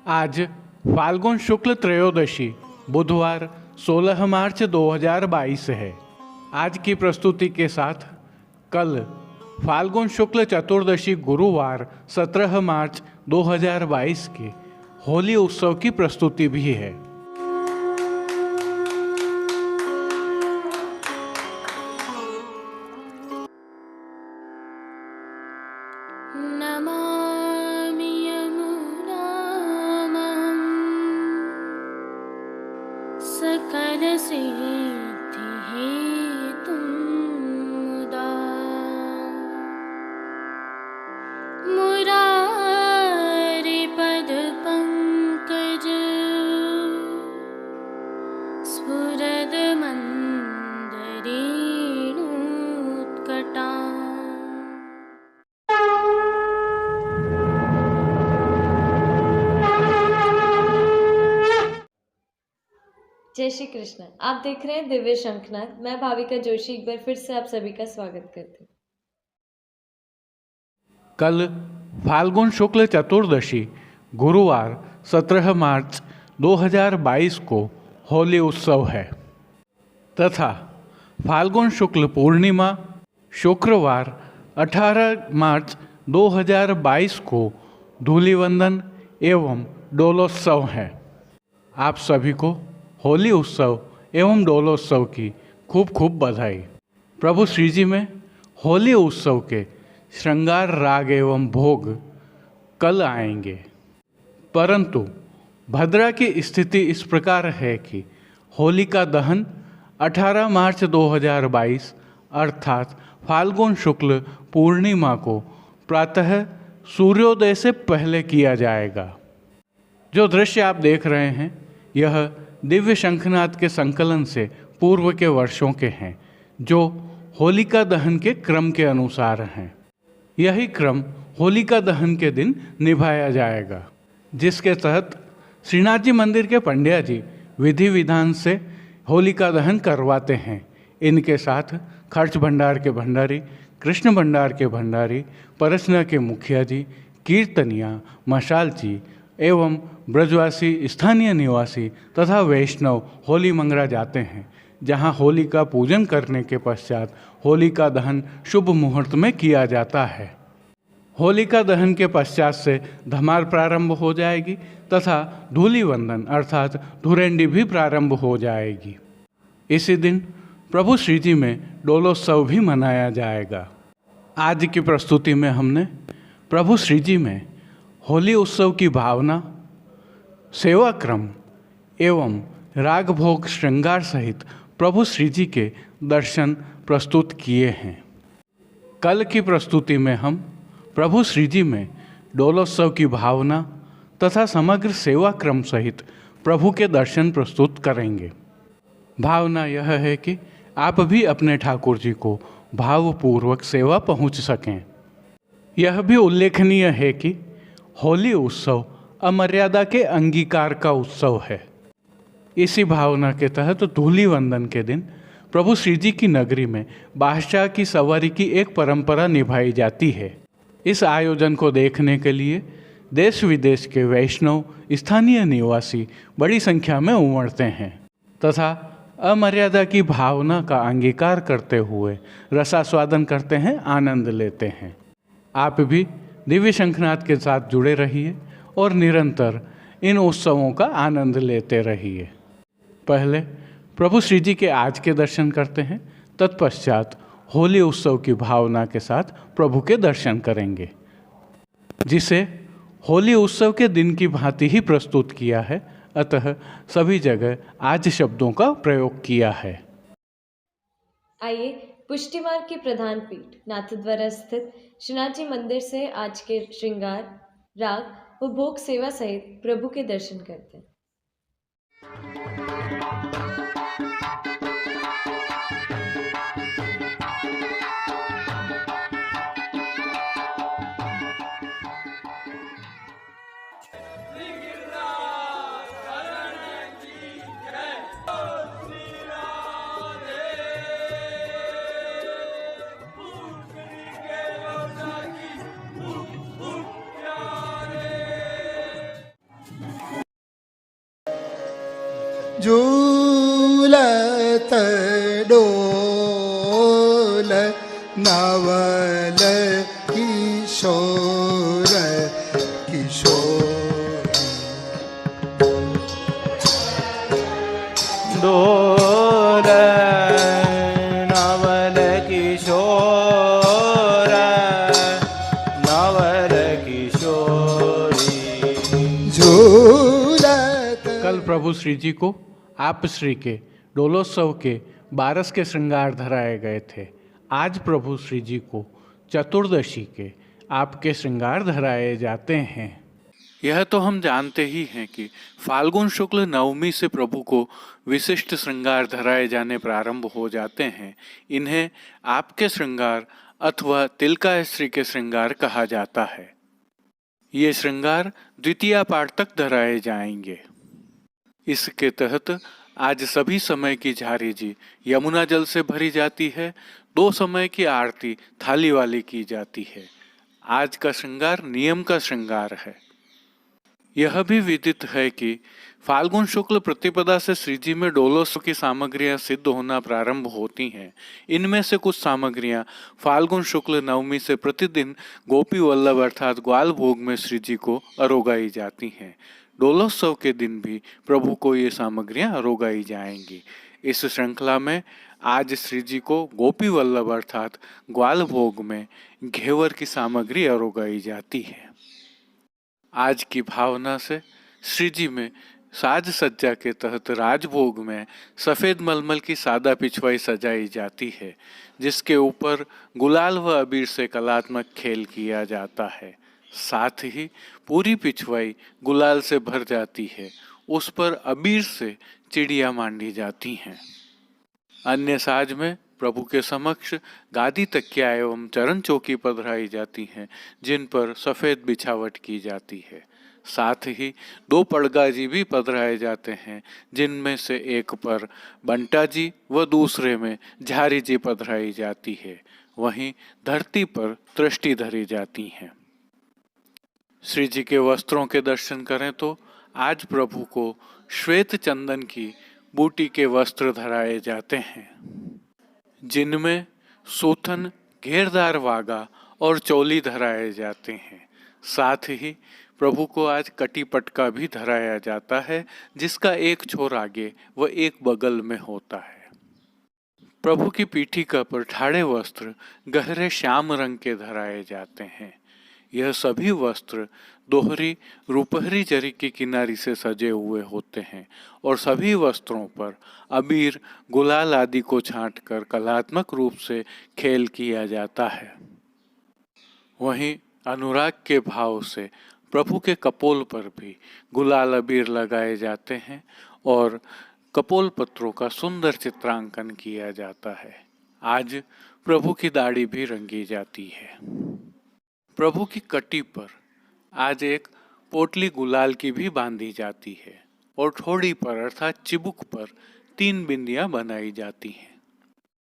आज फाल्गुन शुक्ल त्रयोदशी बुधवार 16 मार्च 2022 है। आज की प्रस्तुति के साथ कल फाल्गुन शुक्ल चतुर्दशी गुरुवार 17 मार्च 2022 के होली उत्सव की प्रस्तुति भी है। नमामि यमुनां सकलसिद्धिहेतुं मुदा मुरारिपदपङ्कज स्फुरदमन्दरेणुत्कटा। जय श्री कृष्ण। आप देख रहे हैं दिव्य शंखनाद। मैं भाविका जोशी एक बार फिर से आप सभी का स्वागत करती हूँ। कल फाल्गुन शुक्ल चतुर्दशी गुरुवार 17 मार्च 2022 को होली उत्सव है तथा फाल्गुन शुक्ल पूर्णिमा शुक्रवार 18 मार्च 2022 को धूलिवंदन एवं डोलोत्सव है। आप सभी को होली उत्सव एवं डोलोत्सव की खूब खूब बधाई। प्रभु श्री जी में होली उत्सव के श्रृंगार राग एवं भोग कल आएंगे, परंतु भद्रा की स्थिति इस प्रकार है कि होलिका दहन 18 मार्च 2022 अर्थात फाल्गुन शुक्ल पूर्णिमा को प्रातः सूर्योदय से पहले किया जाएगा। जो दृश्य आप देख रहे हैं यह दिव्य शंखनाद के संकलन से पूर्व के वर्षों के हैं, जो होलिका दहन के क्रम के अनुसार हैं। यही क्रम होलिका दहन के दिन निभाया जाएगा, जिसके तहत श्रीनाथ जी मंदिर के पंड्या जी विधि विधान से होलिका दहन करवाते हैं। इनके साथ खर्च भंडार के भंडारी, कृष्ण भंडार के भंडारी, परसना के मुखिया जी, कीर्तनिया, मशाल जी एवं ब्रजवासी स्थानीय निवासी तथा वैष्णव होली मंगरा जाते हैं, जहां होली का पूजन करने के पश्चात होलिका दहन शुभ मुहूर्त में किया जाता है। होलिका दहन के पश्चात से धमार प्रारंभ हो जाएगी तथा धूलिवंदन अर्थात धुरेंडी भी प्रारंभ हो जाएगी। इसी दिन प्रभु श्री जी में डोलोत्सव भी मनाया जाएगा। आज की प्रस्तुति में हमने प्रभु श्री जी में होली उत्सव की भावना, सेवा क्रम एवं राग भोग श्रृंगार सहित प्रभु श्री जी के दर्शन प्रस्तुत किए हैं। कल की प्रस्तुति में हम प्रभु श्री जी में डोलोत्सव की भावना तथा समग्र सेवा क्रम सहित प्रभु के दर्शन प्रस्तुत करेंगे। भावना यह है कि आप भी अपने ठाकुर जी को भावपूर्वक सेवा पहुँच सकें। यह भी उल्लेखनीय है कि होली उत्सव अमर्यादा के अंगीकार का उत्सव है। इसी भावना के तहत धूलिवंदन के दिन प्रभु श्री जी की नगरी में बादशाह की सवारी की एक परंपरा निभाई जाती है। इस आयोजन को देखने के लिए देश विदेश के वैष्णव स्थानीय निवासी बड़ी संख्या में उमड़ते हैं तथा अमर्यादा की भावना का अंगीकार करते हुए रसास्वादन करते हैं, आनंद लेते हैं। आप भी दिव्य शंखनाद के साथ जुड़े रहिए और निरंतर इन उत्सवों का आनंद लेते रहिए। पहले प्रभु श्री जी के आज के दर्शन करते हैं, तत्पश्चात होली उत्सव की भावना के साथ प्रभु के दर्शन करेंगे, जिसे होली उत्सव के दिन की भांति ही प्रस्तुत किया है। अतः सभी जगह आज शब्दों का प्रयोग किया है। आइए पुष्टि मार्ग की प्रधान पीठ नाथद्वारा स्थित श्रीनाथ जी मंदिर से आज के श्रृंगार राग व भोग सेवा सहित प्रभु के दर्शन करते हैं। झूलत डोल नवल किशोर किशोर डोल नवल किशोर नवल किशोरी झूलत। कल प्रभु श्री जी को आप श्री के डोलोत्सव के 12 के श्रृंगार धराए गए थे। आज प्रभु श्री जी को चतुर्दशी के आपके श्रृंगार धराए जाते हैं। यह तो हम जानते ही हैं कि फाल्गुन शुक्ल नवमी से प्रभु को विशिष्ट श्रृंगार धराए जाने प्रारंभ हो जाते हैं। इन्हें आपके श्रृंगार अथवा तिलका स्त्री के श्रृंगार कहा जाता है। ये श्रृंगार द्वितीया पाठ तक धराए जाएंगे। इसके तहत आज सभी समय की झारी जी यमुना जल से भरी जाती है। 2 समय की आरती थाली वाली की जाती है। आज का श्रृंगार नियम का श्रृंगार है। यह भी विदित है कि फाल्गुन शुक्ल प्रतिपदा से श्रीजी में डोलोत्सव की सामग्रियां सिद्ध होना प्रारंभ होती हैं। इनमें से कुछ सामग्रियां फाल्गुन शुक्ल नवमी से प्रतिदिन गोपी वल्लभ अर्थात ग्वाल भोग में श्रीजी को अरोगाई जाती हैं। डोलोत्सव के दिन भी प्रभु को ये सामग्रियां अरोगाई जाएंगी। इस श्रृंखला में आज श्री जी को गोपी वल्लभ अर्थात ग्वाल भोग में घेवर की सामग्री अरोगाई जाती है। आज की भावना से श्री जी में साज सज्जा के तहत राजभोग में सफेद मलमल की सादा पिछवाई सजाई जाती है, जिसके ऊपर गुलाल व अबीर से कलात्मक खेल किया जाता है। साथ ही पूरी पिछवाई गुलाल से भर जाती है। उस पर अबीर से चिड़िया मांडी जाती हैं। अन्य साज में प्रभु के समक्ष गादी तकिया एवं चरण चौकी पधराई जाती हैं, जिन पर सफेद बिछावट की जाती है। साथ ही 2 पड़गा जी भी पधराए जाते हैं, जिनमें से एक पर बंटा जी व दूसरे में झारी जी पधराई जाती है। वहीं धरती पर दृष्टि धरी जाती हैं। श्री जी के वस्त्रों के दर्शन करें तो आज प्रभु को श्वेत चंदन की बूटी के वस्त्र धराए जाते हैं, जिनमें सूथन, घेरदार वागा और चोली धराए जाते हैं। साथ ही प्रभु को आज कटी पटका भी धराया जाता है, जिसका एक छोर आगे व एक बगल में होता है। प्रभु की पीठिका पर ठाड़े वस्त्र गहरे श्याम रंग के धराए जाते हैं। यह सभी वस्त्र दोहरी रुपहरी जरी की किनारी से सजे हुए होते हैं और सभी वस्त्रों पर अबीर, गुलाल आदि को छांटकर कलात्मक रूप से खेल किया जाता है। वहीं अनुराग के भाव से प्रभु के कपोल पर भी गुलाल अबीर लगाए जाते हैं और कपोल पत्रों का सुंदर चित्रांकन किया जाता है। आज प्रभु की दाढ़ी भी रंगी जाती है। प्रभु की कटी पर आज एक पोटली गुलाल की भी बांधी जाती है और ठोड़ी पर अर्थात चिबुक पर 3 बिंदियां बनाई जाती हैं।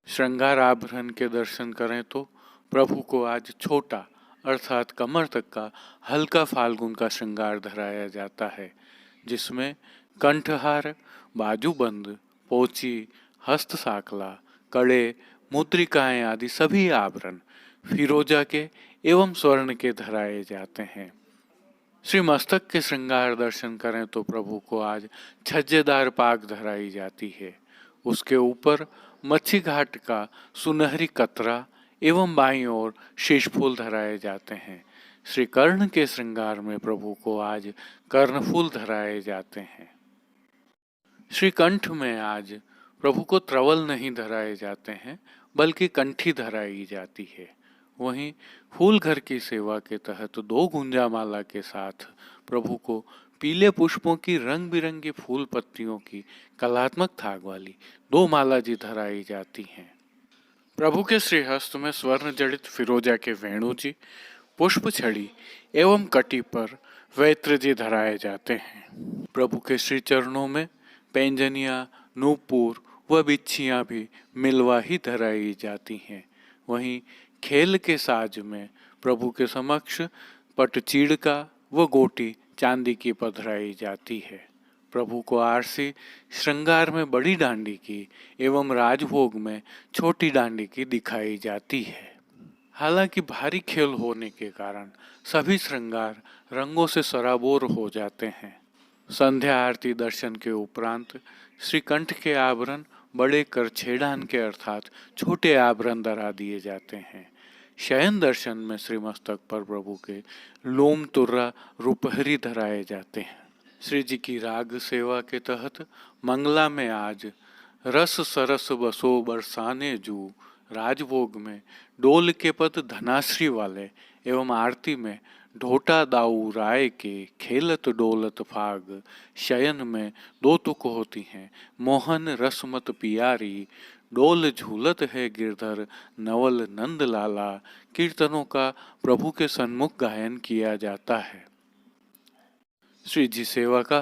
श्रृंगार आभरण के दर्शन करें तो प्रभु को आज छोटा अर्थात कमर तक का हल्का फाल्गुन का श्रृंगार धराया जाता है, जिसमें कंठहार, बाजूबंद, पोची, हस्त साकला, कड़े, मुद्रिकाएं आदि सभी आभरण फिरोजा के एवं स्वर्ण के धराए जाते हैं। श्री मस्तक के श्रृंगार दर्शन करें तो प्रभु को आज छज्जेदार पाग धराई जाती है। उसके ऊपर मच्छी घाट का सुनहरी कतरा एवं बाईं ओर शीशफूल धराए जाते हैं। श्री कर्ण के श्रृंगार में प्रभु को आज कर्णफूल धराए जाते हैं। श्री कंठ में आज प्रभु को त्रवल नहीं धराए जाते हैं, बल्कि कंठी धराई जाती है। वहीं फूल घर की सेवा के तहत 2 गुंजा माला के साथ प्रभु को पीले पुष्पों की रंग बिरंगी फूल पत्तियों की कलात्मक थाग वाली 2 माला जी धराई जाती हैं। प्रभु के श्रीहस्त में स्वर्ण जड़ित फिरोजा के वेणु जी, पुष्प छड़ी एवं कटी पर वैत्र जी धराए जाते हैं। प्रभु के श्री चरणों में पैंजनिया, नूपुर व बिच्छियां भी मिलवा ही धराई जाती हैं। वहीं खेल के साज में प्रभु के समक्ष पटचीड़ का व गोटी चांदी की पधराई जाती है। प्रभु को आरसी श्रृंगार में बड़ी डांडी की एवं राजभोग में छोटी डांडी की दिखाई जाती है। हालांकि भारी खेल होने के कारण सभी श्रृंगार रंगों से सराबोर हो जाते हैं। संध्या आरती दर्शन के उपरांत श्री कंठ के आभरण बड़े करछेड़ान के अर्थात छोटे आभरण धरा दिए जाते हैं। शयन दर्शन में श्री मस्तक पर प्रभु के लोम तुर्रा रुपहरी धराए जाते हैं। श्री जी की राग सेवा के तहत मंगला में आज रस सरस बसो बरसाने जू, राजभोग में डोल के पद धनाश्री वाले एवं आरती में ढोटा दाऊ राय के खेलत डोलत फाग, शयन में दो तुक होती हैं मोहन रसमत पियारी, डोल झूलत है गिरधर नवल नंद लाला, कीर्तनों का प्रभु के सन्मुख गायन किया जाता है। श्री जी सेवा का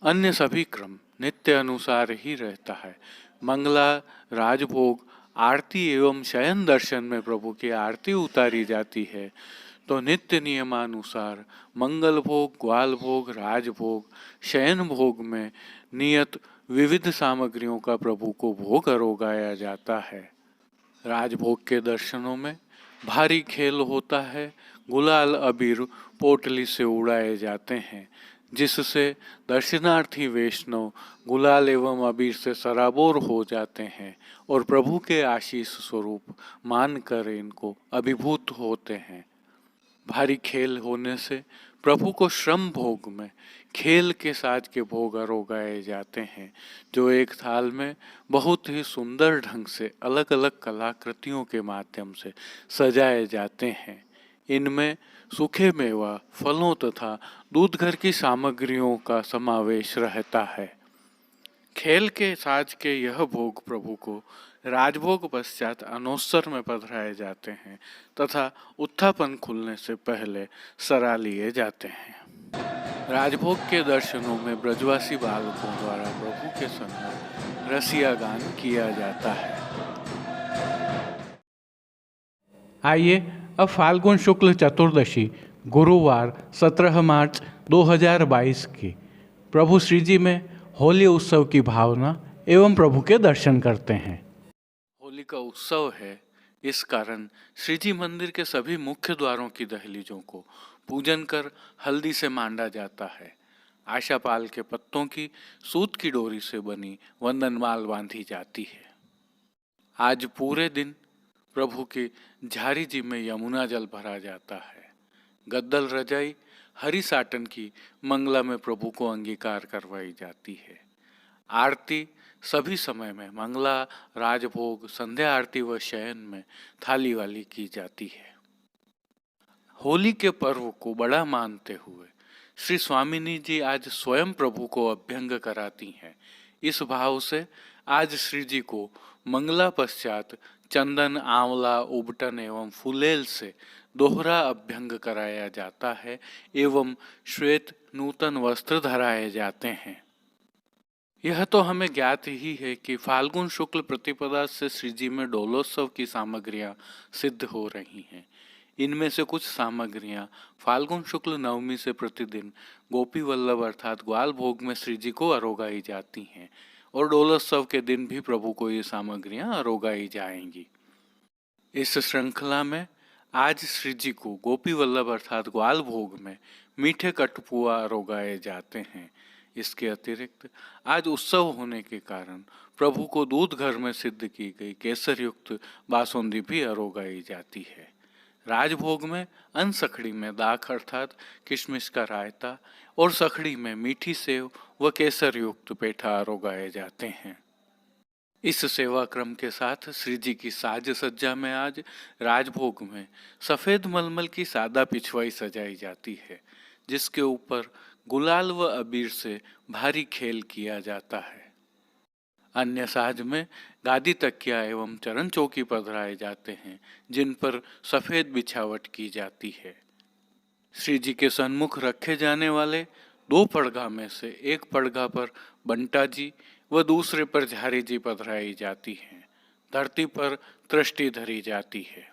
अन्य सभी क्रम नित्य अनुसार ही रहता है। मंगला, राजभोग, आरती एवं शयन दर्शन में प्रभु की आरती उतारी जाती है तो नित्य नियमानुसार मंगल भोग, ग्वाल भोग, राजभोग, शयन भोग में नियत विविध सामग्रियों का प्रभु को भोग अरोगाया जाता है। राजभोग के दर्शनों में भारी खेल होता है। गुलाल अबीर पोटली से उड़ाए जाते हैं जिससे दर्शनार्थी वैष्णव गुलाल एवं अबीर से सराबोर हो जाते हैं और प्रभु के आशीष स्वरूप मानकर इनको अभिभूत होते हैं। भारी खेल होने से प्रभु को श्रम भोग में खेल के साज के भोग अरोगाए जाते हैं जो एक थाल में बहुत ही सुंदर ढंग से अलग अलग कलाकृतियों के माध्यम से सजाए जाते हैं। इनमें सूखे मेवा, फलों तथा दूध घर की सामग्रियों का समावेश रहता है। खेल के साज के यह भोग प्रभु को राजभोग पश्चात अनोत्सर में पधराए जाते हैं तथा उत्थापन खुलने से पहले सरा लिए जाते हैं। राजभोग के दर्शनों में ब्रजवासी बालकों द्वारा प्रभु के सन्मुख रसिया गान किया जाता है। आइए अब फाल्गुन शुक्ल चतुर्दशी गुरुवार 17 मार्च 2022 की प्रभु श्री जी में होली उत्सव की भावना एवं प्रभु के दर्शन करते हैं। होली का उत्सव है, इस कारण श्री जी मंदिर के सभी मुख्य द्वारों की दहलीजों को पूजन कर हल्दी से मांडा जाता है। आशापाल के पत्तों की सूत की डोरी से बनी वंदनमाल बांधी जाती है। आज पूरे दिन प्रभु की झारी जी में यमुना जल भरा जाता है। गद्दल रजाई हरी साटन की मंगला में प्रभु को अंगीकार करवाई जाती है। आरती सभी समय में मंगला, राजभोग, संध्या आरती व शयन में थाली वाली की जाती है। होली के पर्व को बड़ा मानते हुए श्री स्वामिनी जी आज स्वयं प्रभु को अभ्यंग कराती हैं। इस भाव से आज श्री जी को मंगला पश्चात चंदन, आंवला, उबटन एवं फुलेल से दोहरा अभ्यंग कराया जाता है एवं श्वेत नूतन वस्त्र धराए जाते हैं। यह तो हमें ज्ञात ही है कि फाल्गुन शुक्ल प्रतिपदा से श्री जी में डोलोत्सव की सामग्रियां सिद्ध हो रही हैं। इनमें से कुछ सामग्रियां फाल्गुन शुक्ल नवमी से प्रतिदिन गोपी वल्लभ अर्थात ग्वाल भोग में श्री जी को अरोगाई जाती हैं और डोलोत्सव के दिन भी प्रभु को ये सामग्रियां अरोगाई जाएंगी। इस श्रृंखला में आज श्री जी को गोपी वल्लभ अर्थात ग्वाल भोग में मीठे कटपुआ अरोगाए जाते हैं। इसके अतिरिक्त आज उत्सव होने के कारण प्रभु को दूध घर में सिद्ध की गई केसर युक्त बासुंदी भी अरोगाई जाती है। राजभोग में अनसखड़ी में दाख अर्थात किशमिश का रायता और सखड़ी में मीठी सेव व केसर युक्त पेठा अरोगाए जाते हैं। इस सेवा क्रम के साथ श्री जी की साज सज्जा में आज राजभोग में सफेद मलमल की सादा पिछवाई सजाई जाती है जिसके ऊपर गुलाल व अबीर से भारी खेल किया जाता है। अन्य साज में गादी तकिया एवं चरण चौकी पधराए जाते हैं जिन पर सफेद बिछावट की जाती है। श्री जी के सन्मुख रखे जाने वाले दो पड़गा में से एक पड़गा पर बंटा जी व दूसरे पर झारी जी पधराई जाती हैं। धरती पर तृष्टि धरी जाती है।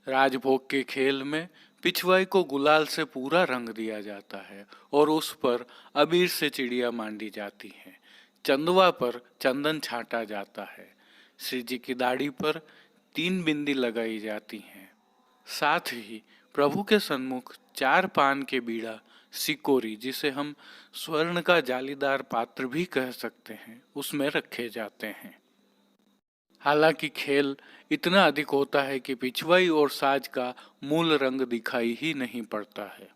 राजभोग के खेल में पिछवाई को गुलाल से पूरा रंग दिया जाता है और उस पर अबीर से चिड़िया मांडी जाती है। चंदवा पर चंदन छाटा जाता है। श्री जी की दाढ़ी पर 3 बिंदी लगाई जाती हैं। साथ ही प्रभु के सन्मुख 4 पान के बीड़ा सिकोरी, जिसे हम स्वर्ण का जालीदार पात्र भी कह सकते हैं, उसमें रखे जाते हैं। हालांकि खेल इतना अधिक होता है कि पिछवाई और साज का मूल रंग दिखाई ही नहीं पड़ता है।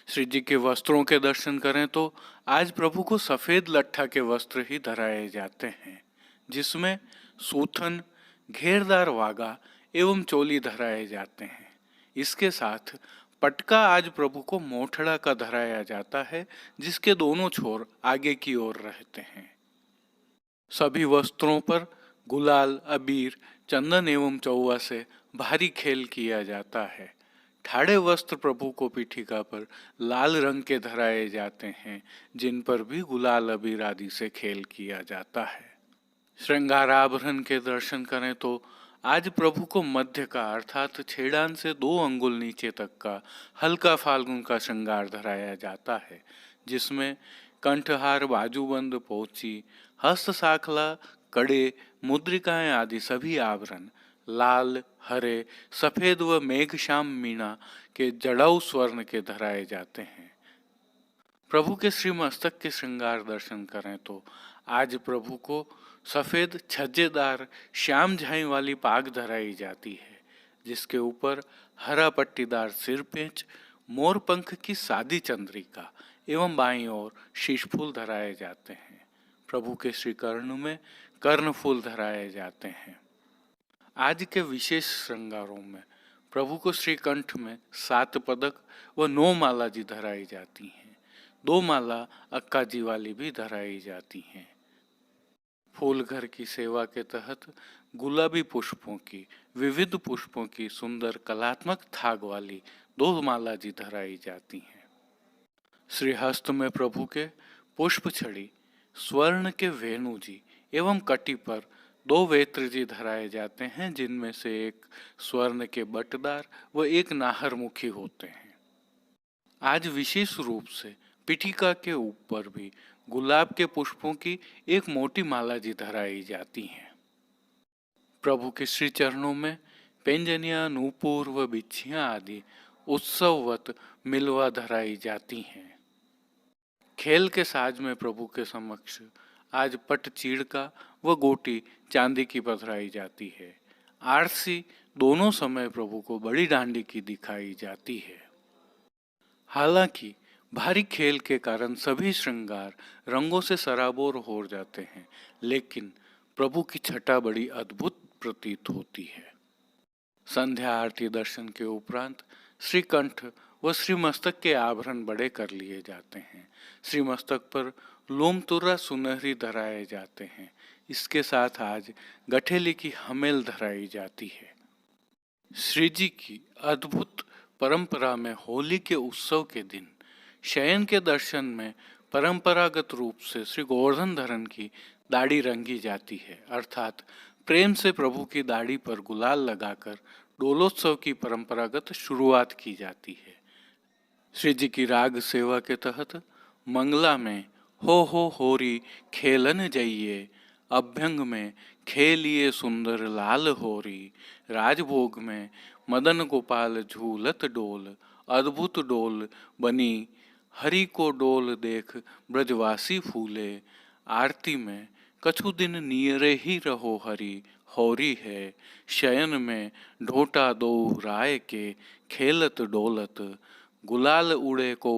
श्री जी के वस्त्रों के दर्शन करें तो आज प्रभु को सफेद लट्ठा के वस्त्र ही धराए जाते हैं, जिसमें सूथन, घेरदार वागा एवं चोली धराए जाते हैं। इसके साथ पटका आज प्रभु को मोठड़ा का धराया जाता है, जिसके दोनों छोर आगे की ओर रहते हैं। सभी वस्त्रों पर गुलाल, अबीर, चंदन एवं चौवा से भारी खेल किया जाता है। ठाड़े वस्त्र प्रभु को पीठिका पर लाल रंग के धराए जाते हैं, जिन पर भी गुलाल, अबीर आदि से खेल किया जाता है। श्रृंगार आभरण के दर्शन करें तो आज प्रभु को मध्य का अर्थात छेड़ान से 2 अंगुल नीचे तक का हल्का फाल्गुन का श्रृंगार धराया जाता है, जिसमें कंठहार, बाजूबंद, पोची, हस्त साखला, कड़े, मुद्रिकाएं आदि सभी आभरण लाल, हरे, सफेद व मेघश्याम मीना के जड़ाऊ स्वर्ण के धराए जाते हैं। प्रभु के श्री मस्तक के श्रृंगार दर्शन करें तो आज प्रभु को सफेद छज्जेदार श्याम झाई वाली पाग धराई जाती है, जिसके ऊपर हरा पट्टीदार सिरपेंच, मोर पंख की सादी चंद्रिका एवं बाईं ओर शीशफूल धराए जाते हैं। प्रभु के श्री कर्ण में कर्णफूल धराए जाते हैं। आज के विशेष श्रृंगारों में प्रभु को श्रीकंठ में 7 पदक व 9 माला जी धराई जाती हैं। 2 माला अक्का जी वाली भी धराई जाती हैं। फूल घर की सेवा के तहत गुलाबी पुष्पों की, विविध पुष्पों की सुंदर कलात्मक थाग वाली 2 माला जी धराई जाती हैं। श्रीहस्त में प्रभु के पुष्प छड़ी, स्वर्ण के वेणु जी एवं कटी पर 2 वेत्र जी धराए जाते हैं, जिनमें से एक स्वर्ण के बटदार व एक नाहरमुखी होते हैं। आज विशेष रूप से पीठिका के ऊपर भी गुलाब के पुष्पों की एक मोटी माला जी धराई जाती हैं। प्रभु के श्री चरणों में पेंजनिया, नूपुर व बिच्छियां आदि उत्सववत मिलवा धराई जाती हैं। खेल के साज में प्रभु के समक्ष आज पट चीड़का व गोटी चांदी की पधराई जाती है। आरसी दोनों समय प्रभु को बड़ी डांडी की दिखाई जाती है। हालांकि भारी खेल के कारण सभी श्रृंगार रंगों से सराबोर हो जाते हैं, लेकिन प्रभु की छटा बड़ी अद्भुत प्रतीत होती है। संध्या आरती दर्शन के उपरांत श्रीकंठ व श्रीमस्तक के आभरण बड़े कर लिए जाते हैं। श्रीमस्तक पर लोमतुर्रा सुनहरी धराए जाते हैं। इसके साथ आज गठेली की हमेल धराई जाती है। श्री जी की अद्भुत परंपरा में होली के उत्सव के दिन शयन के दर्शन में परंपरागत रूप से श्री गोवर्धन धरन की दाढ़ी रंगी जाती है, अर्थात प्रेम से प्रभु की दाढ़ी पर गुलाल लगाकर डोलोत्सव की परंपरागत शुरुआत की जाती है। श्री जी की राग सेवा के तहत मंगला में हो होरी खेलन जाइए, अभ्यंग में खेलिए सुंदर लाल होरी, राजभोग में मदन गोपाल झूलत डोल, अद्भुत डोल बनी हरि को डोल देख ब्रजवासी फूले, आरती में कछु दिन नियरे ही रहो हरि, होरी है शयन में ढोटा दो राय के, खेलत डोलत गुलाल उड़े को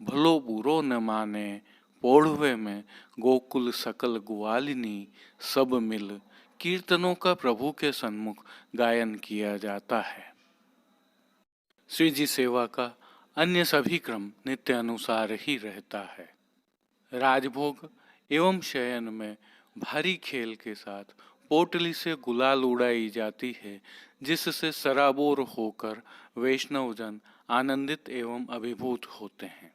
भलो बुरो न माने, पोढ़वे में गोकुल सकल ग्वालिनी, सब मिल कीर्तनों का प्रभु के सन्मुख गायन किया जाता है। श्री जी सेवा का अन्य सभी क्रम नित्य अनुसार ही रहता है। राजभोग एवं शयन में भारी खेल के साथ पोटली से गुलाल उड़ाई जाती है, जिससे सराबोर होकर वैष्णवजन आनंदित एवं अभिभूत होते हैं।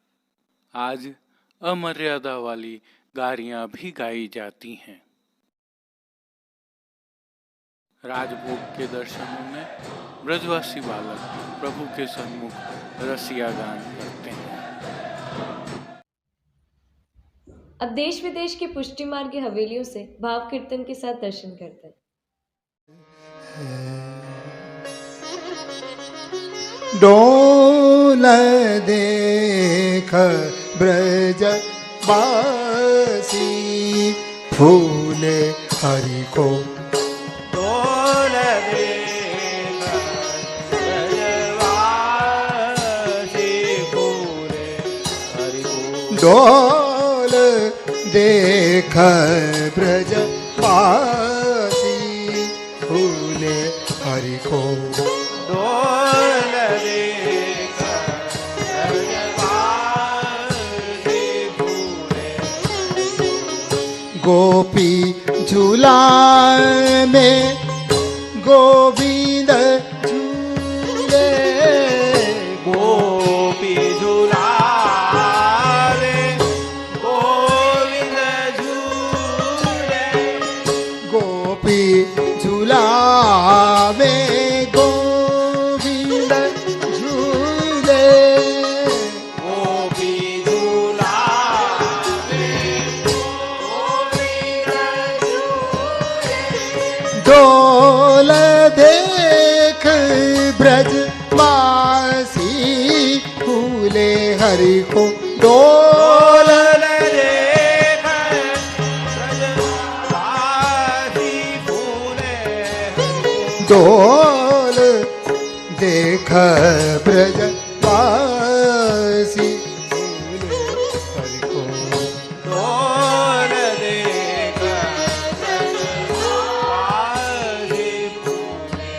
आज अमर्यादा वाली गारियां भी गाई जाती हैं। राजभोग के दर्शनों में ब्रजवासी बालक प्रभु के सन्मुख रसिया गान करते हैं। अब देश विदेश की पुष्टि मार्ग की हवेलियों से भाव कीर्तन के साथ दर्शन करते हैं। डोल देख ब्रज बासी फूले हरि को डोल देख ब्रजवासी फूले हरि को डोल देख ब्रज बासी फूले हरि को डोल देख ब्रजवासी फूले गोपी झूला में गोविंद झूले गोपी झूलावे गोविंद झूले गोपी झूला में गोविंद झूले गोपी झूलावे डोल देख ब्रज वासी फूले हरि को डोल देख ब्रजवासी फूले डोल देख ब्रज वासी फूले हरि को डोल देख ब्रजवासी फूले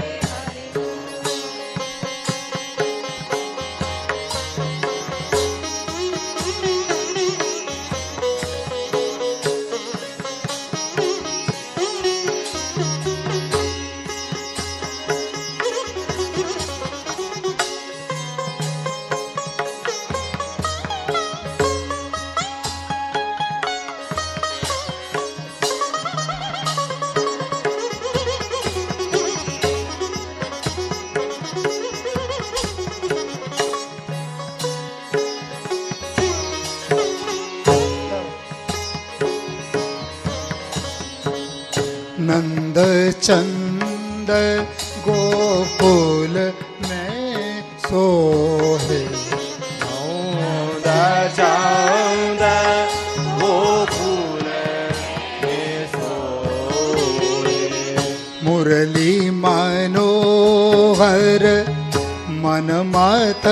नंद चंद गोकुल में सोहे चौद चांद गोकुल में सोए मुरली मनोहर मन मत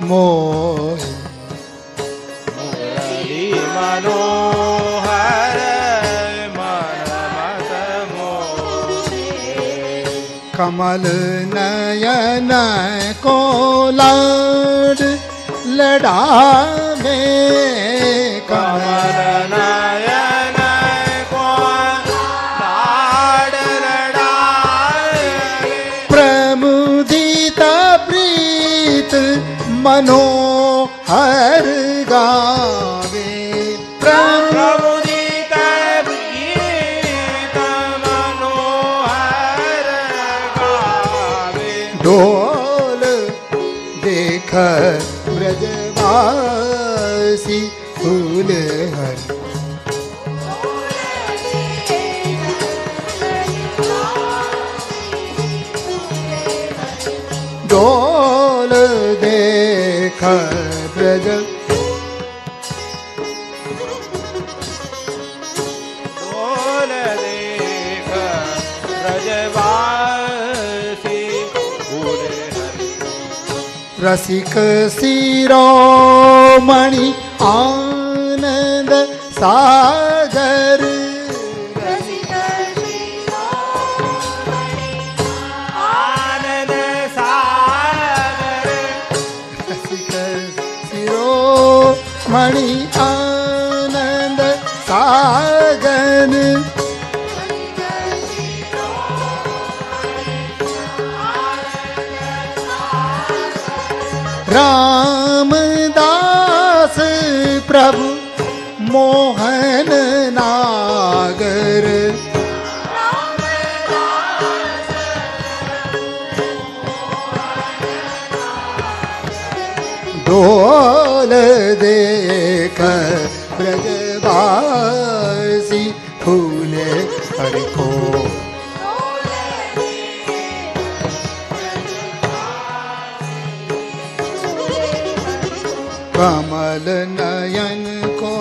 मोहे मुरली मनोहर मन मत मोहे कमल नयन को लाड लड़ावे कमल नयन को लाड लड़ाए प्रमुदित प्रीत मनोहर गावे प्रमुदित गीत मनोहर गावे डोल देख ब्रजवासी फूल हरि डोल देख ब्रज डोल देख ब्रजवासी फूले हरि रसिक शिरोमणि आनंद सागर आनंद सागर रसिक शिरोमणि आनंद सागर रामदास प्रभु मोहन नागर डोल देख ब्रजवासी फूले हरि को। कमल नयन को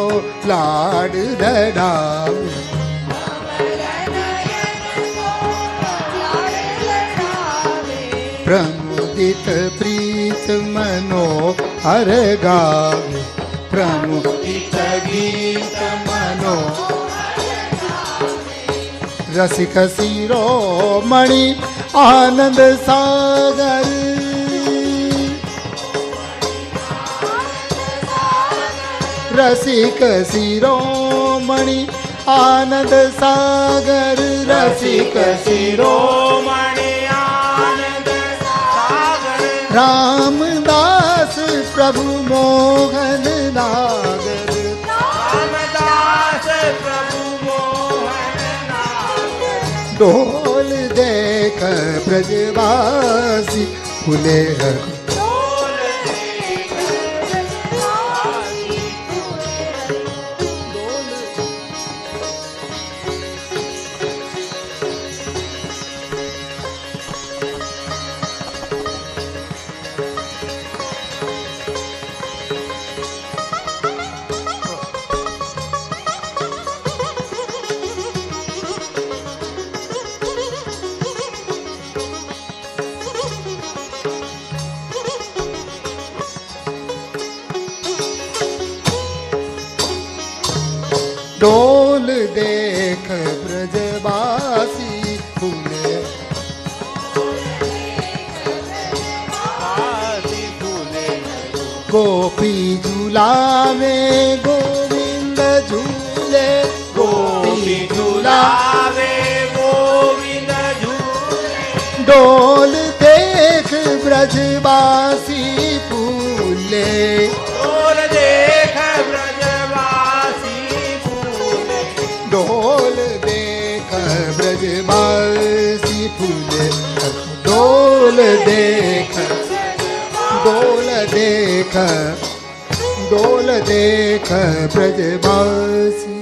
लाड लड़ावे, प्रमुदित प्रीत मनो हर गावे, प्रमुदित गीत मनो रसिक शिरोमणि आनंद सागर, रसिक शिरोमणि आनंद सागर, रसिक शिरोमणि आनंद सागर, रामदास प्रभु मोहन नागर, रामदास प्रभु मोहन नागर, डोल देख ब्रजवासी फूले हर को। डोल देख ब्रजवासी फूले, वासी फूले गोपी झूलावे गोविंद झूले, गोपी झूलावे गोविंद झूले, डोल देख ब्रजवासी फूले, डोल देख ब्रजवासी फूले, डोल देख ब्रजवासी फूले, डोल देख, डोल देख, डोल देख ब्रजवासी।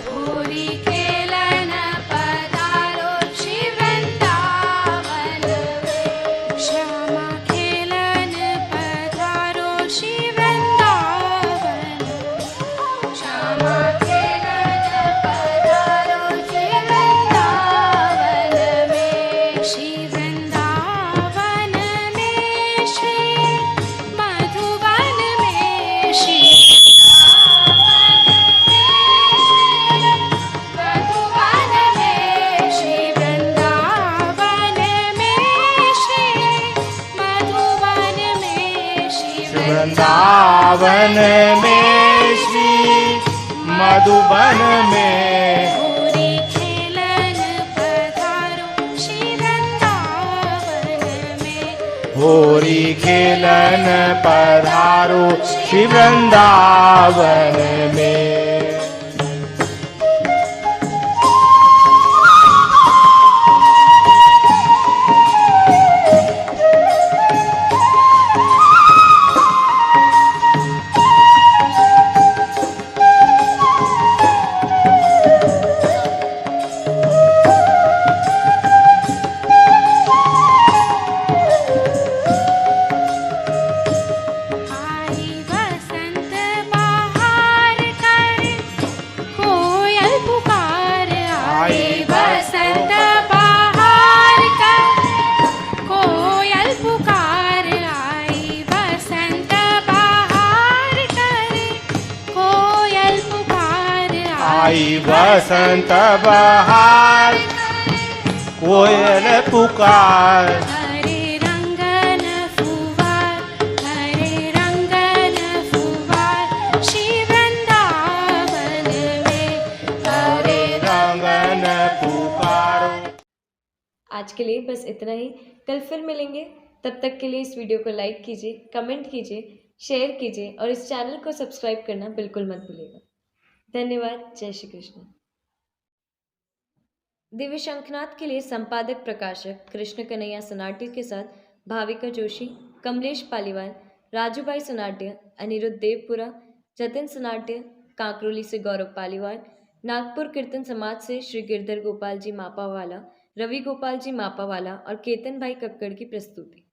होरी खेलन पधारो श्री वृंदावन में, श्यामा खेलन पधारो श्री वृंदावन में, श्यामा खेलन पधारो श्री वृंदावन में, श्री वृंदावन में, श्री मधुवन में, श्री मधुवन में, श्री वृंदावन में, श्री मधुवन में, श्री वृंदावन में, श्री मधुबन में, होरी खेलन पधारो श्री वृंदावन में, होरी खेलन पधारो श्री वृंदावन में। आई वसंत बहार कर कोयल पुकार, आई वसंत बहार कर कोयल पुकार, आई वसंत बहार कर कोयल पुकार, आई बसंत बहार कोयल पुकार, हरे रंगन फुवार, हरे रंगन फुवार, श्री वृंदावन में, हरे रंगन पुकारो। आज के लिए बस इतना ही। कल फिर मिलेंगे, तब तक के लिए इस वीडियो को लाइक कीजिए, कमेंट कीजिए, शेयर कीजिए और इस चैनल को सब्सक्राइब करना बिल्कुल मत भूलिएगा। धन्यवाद। जय श्री कृष्ण। दिव्य शंखनाद के लिए संपादक प्रकाशक कृष्ण कन्हैया सनाट्य के साथ भाविका जोशी, कमलेश पालीवाल, राजूभाई सनाट्य, अनिरुद्ध देवपुरा, जतिन सनाट्य, कांकरोली से गौरव पालीवाल, नागपुर कीर्तन समाज से श्री गिरधर गोपाल जी मापावाला, रवि गोपाल जी मापावाला और केतन भाई कक्कड़ की प्रस्तुति।